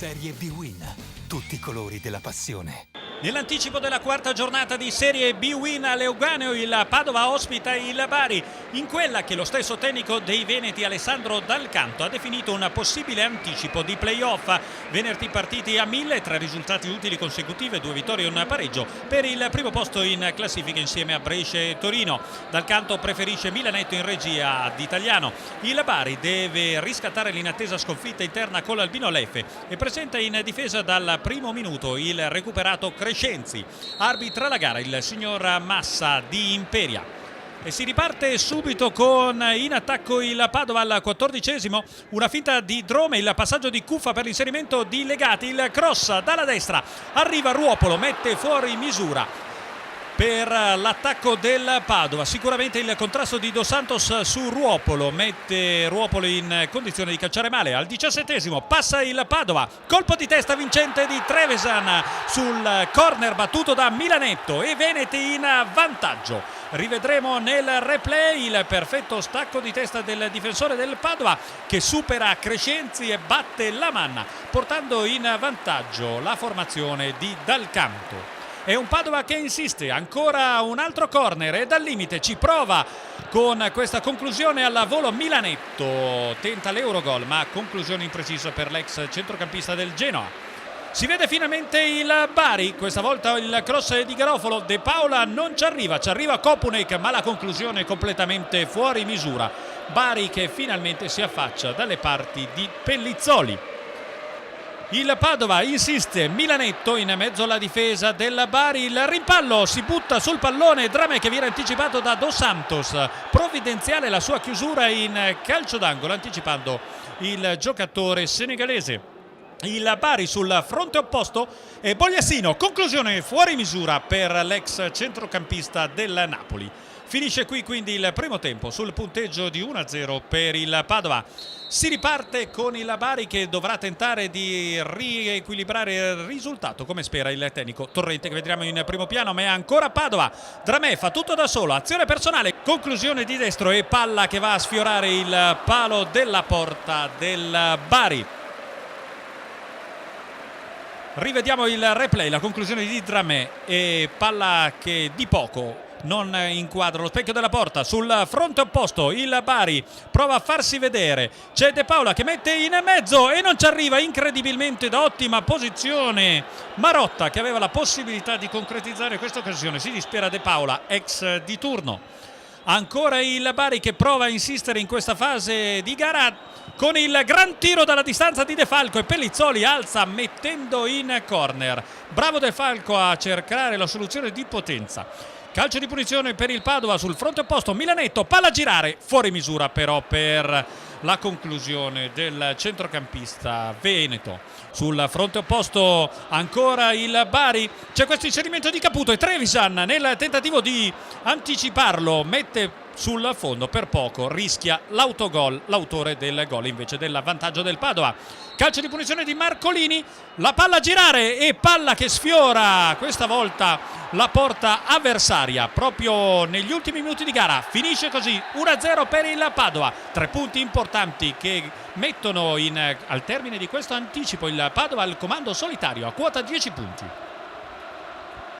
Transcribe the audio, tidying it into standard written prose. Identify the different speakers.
Speaker 1: Serie B-Win. Tutti i colori della passione.
Speaker 2: Nell'anticipo della quarta giornata di Serie B-Win a Leuganeo, il Padova ospita il Bari in quella che lo stesso tecnico dei Veneti Alessandro Dal Canto ha definito un possibile anticipo di playoff. Venerdì partiti a 1000, 3 risultati utili consecutivi, 2 vittorie e un pareggio per il primo posto in classifica insieme a Brescia e Torino. Dal Canto preferisce Milanetto in regia ad Italiano. Il Bari deve riscattare l'inattesa sconfitta interna con l'Albino Leffe e presenta in difesa dal primo minuto il recuperato Crescenzi. Arbitra la gara il signor Massa di Imperia. E si riparte subito con in attacco il Padova al 14esimo, una finta di Drome, il passaggio di Cuffa per l'inserimento di Legati, il cross dalla destra, arriva Ruopolo, mette fuori misura per l'attacco del Padova. Sicuramente il contrasto di Dos Santos su Ruopolo mette Ruopolo in condizione di calciare male. Al 17esimo passa il Padova, colpo di testa vincente di Trevisan sul corner battuto da Milanetto e Veneti in vantaggio. Rivedremo nel replay il perfetto stacco di testa del difensore del Padova che supera Crescenzi e batte la manna, portando in vantaggio la formazione di Dal Canto. È un Padova che insiste, ancora un altro corner e dal limite ci prova con questa conclusione alla volo Milanetto. Tenta l'Eurogol ma conclusione imprecisa per l'ex centrocampista del Genoa. Si vede finalmente il Bari, questa volta il cross di Garofalo, De Paola non ci arriva Kopunek ma la conclusione è completamente fuori misura. Bari che finalmente si affaccia dalle parti di Pellizzoli. Il Padova insiste, Milanetto in mezzo alla difesa del Bari, il rimpallo, si butta sul pallone, Drame che viene anticipato da Dos Santos, provvidenziale la sua chiusura in calcio d'angolo anticipando il giocatore senegalese. Il Bari sul fronte opposto e Bogliasino, conclusione fuori misura per l'ex centrocampista del Napoli. Finisce qui quindi il primo tempo sul punteggio di 1-0 per il Padova. Si riparte con il Bari che dovrà tentare di riequilibrare il risultato come spera il tecnico Torrente che vedremo in primo piano, ma è ancora Padova. Dramè fa tutto da solo, azione personale, conclusione di destro e palla che va a sfiorare il palo della porta del Bari. Rivediamo il replay, la conclusione di Dramè e palla che di poco non inquadra lo specchio della porta. Sul fronte opposto il Bari prova a farsi vedere, c'è De Paola che mette in mezzo e non ci arriva incredibilmente da ottima posizione Marotta che aveva la possibilità di concretizzare questa occasione. Si dispera De Paola, ex di turno. Ancora il Bari che prova a insistere in questa fase di gara con il gran tiro dalla distanza di De Falco e Pellizzoli alza mettendo in corner. Bravo De Falco a cercare la soluzione di potenza. Calcio di punizione per il Padova sul fronte opposto, Milanetto, palla a girare, fuori misura però per la conclusione del centrocampista veneto. Sul fronte opposto ancora il Bari, c'è questo inserimento di Caputo e Trevisan nel tentativo di anticiparlo, mette sul fondo per poco, rischia l'autogol, l'autore del gol invece del vantaggio del Padova. Calcio di punizione di Marcolini, la palla a girare e palla che sfiora questa volta la porta avversaria proprio negli ultimi minuti di gara. Finisce così 1-0 per il Padova, 3 punti importanti che mettono al termine di questo anticipo il Padova al comando solitario a quota 10 punti.